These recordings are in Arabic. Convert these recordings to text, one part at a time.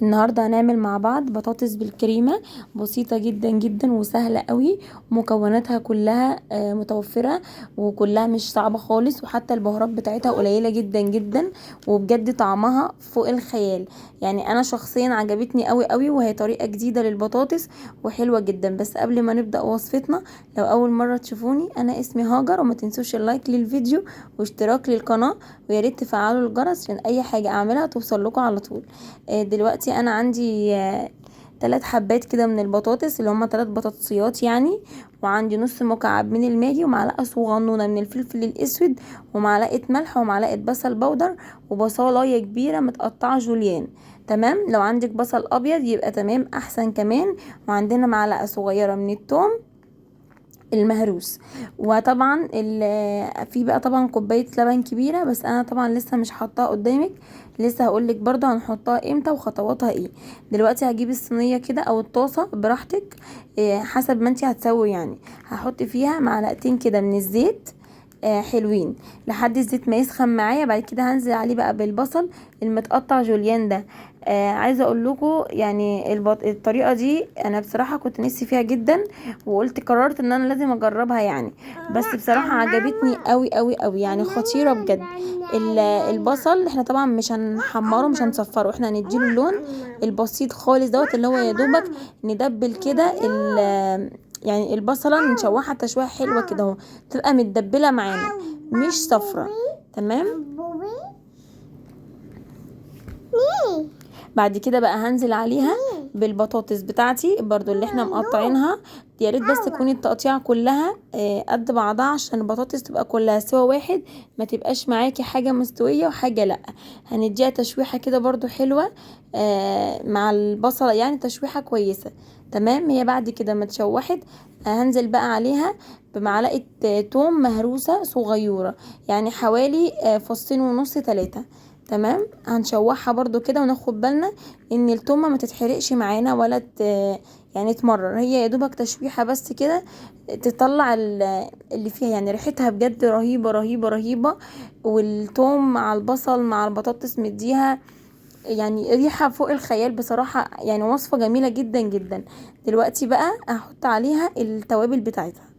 النهارده هنعمل مع بعض بطاطس بالكريمه. بسيطه جدا جدا وسهله قوي، ومكوناتها كلها متوفره، وكلها مش صعبه خالص، وحتى البهارات بتاعتها قليله جدا جدا، وبجد طعمها فوق الخيال. يعني انا شخصيا عجبتني قوي قوي، وهي طريقه جديده للبطاطس وحلوه جدا. بس قبل ما نبدا وصفتنا، لو اول مره تشوفوني، انا اسمي هاجر، وما تنسوش اللايك للفيديو واشتراك للقناه، ويا ريت تفعلوا الجرس عشان اي حاجه اعملها توصل لكم على طول. دلوقتي انا عندي 3 حبات كده من البطاطس، اللي هما 3 بطاطسيات يعني. وعندي نص مكعب من الماجي، ومعلقه صغنونه من الفلفل الاسود، ومعلقه ملح، ومعلقه بصل بودر، وبصلايه كبيره متقطعه جوليان. تمام. لو عندك بصل ابيض يبقى تمام احسن كمان. وعندنا معلقه صغيره من الثوم المهروس. وطبعا في بقى طبعا كوبايه لبن كبيره، بس انا طبعا لسه مش حاطاها قدامك، لسه هقولك برضو هنحطها امتى وخطواتها ايه. دلوقتي هجيب الصينيه كده او الطاسه براحتك، حسب ما انتي هتسوي يعني. هحط فيها معلقتين كده من الزيت حلوين لحد الزيت ما يسخن معايا. بعد كده هنزل عليه بقى بالبصل المتقطع جوليان ده. عايزه اقول لكم يعني الطريقه دي انا بصراحه كنت نفسي فيها جدا، وقلت قررت ان انا لازم اجربها يعني. بس بصراحه عجبتني قوي قوي قوي، يعني خطيره بجد. البصل احنا طبعا مش هنحمره، مش هنصفره، احنا هنديله اللون البسيط خالص دوت، اللي هو يا دوبك ندبل كده يعني البصله نشوحها تشويحه حلوه كده اهو، تبقى متدبله معانا مش صفرة. تمام. بعد كده بقى هنزل عليها بالبطاطس بتاعتي برضو اللي احنا مقطعينها. يا ريت بس تكون التقطيعه كلها قد بعضها، عشان البطاطس تبقى كلها سوا واحد، ما تبقاش معاكي حاجه مستويه وحاجه لا. هنديها تشويحه كده برضو حلوه مع البصله، يعني تشويحه كويسه. تمام. هي بعد كده ما اتشوحت هنزل بقى عليها بمعلقه توم مهروسه صغيره، يعني حوالي 1.5 فص 3. تمام. هنشوحها برضو كده، وناخد بالنا ان التومه ما تتحرقش معانا ولا يعني تمرر، هي يا دوبك تشويحه بس كده تطلع اللي فيها. يعني ريحتها بجد رهيبه رهيبه رهيبه، والثوم مع البصل مع البطاطس مديها يعني ريحه فوق الخيال بصراحه، يعني وصفه جميله جدا جدا. دلوقتي بقى هحط عليها التوابل بتاعتها.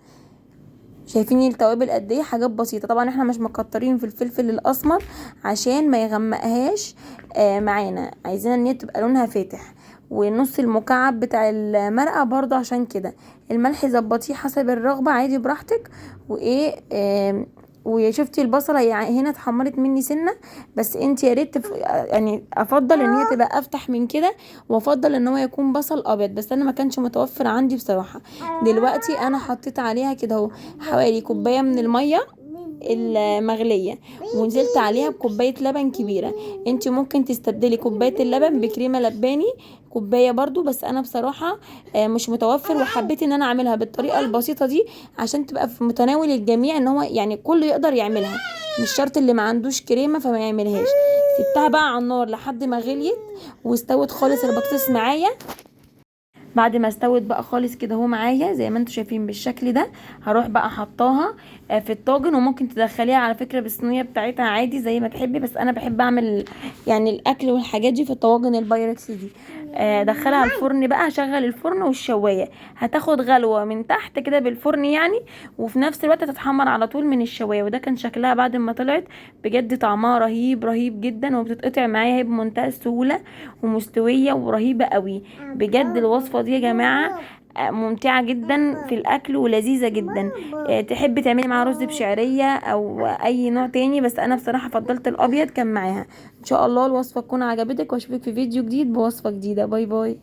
شايفين التوابل قد ايه؟ حاجات بسيطه طبعا، احنا مش مكترين في الفلفل الاسمر عشان ما يغمقهاش معانا، عايزين ان هي تبقى لونها فاتح. ونص المكعب بتاع المرقه برضو، عشان كده الملح ظبطيه حسب الرغبه عادي براحتك. وايه وشفتي البصله يعني هنا اتحمرت مني سنه، بس انت يا ريت يعني افضل ان هي تبقى افتح من كده، وافضل ان هو يكون بصل ابيض، بس انا ما كانش متوفر عندي بصراحه. دلوقتي انا حطيت عليها كده اهو حوالي كوبايه من الميه المغليه، ونزلت عليها بكوبايه لبن كبيره. انت ممكن تستبدلي كوبايه اللبن بكريمه لباني كوبايه برضو، بس انا بصراحه مش متوفر، وحبيت ان انا اعملها بالطريقه البسيطه دي عشان تبقى في متناول الجميع، ان هو يعني كله يقدر يعملها، مش شرط اللي ما عندوش كريمه فما يعملهاش. سبتها بقى على النار لحد ما غليت واستوت خالص البطاطس معايا. بعد ما استوت بقى خالص كده اهو معايا زي ما انتم شايفين بالشكل ده، هروح بقى حطاها في الطاجن. وممكن تدخليها على فكره بالصينيه بتاعتها عادي زي ما تحبي، بس انا بحب اعمل يعني الاكل والحاجات دي في الطواجن البايركس دي. ادخلها الفرن بقى، هشغل الفرن والشوايه، هتاخد غلوه من تحت كده بالفرن يعني، وفي نفس الوقت تتحمر على طول من الشوايه. وده كان شكلها بعد ما طلعت، بجد طعمها رهيب رهيب جدا، وبتتقطع معايا هي بمنتهى السهوله ومستويه ورهيبه قوي. بجد الوصفه دي يا جماعه ممتعة جدا في الاكل ولذيذة جدا. تحبي تعملي معاها رز بشعرية او اي نوع تاني، بس انا بصراحة فضلت الابيض كان معاها. ان شاء الله الوصفة تكون عجبتك، واشوفك في فيديو جديد بوصفة جديدة. باي باي.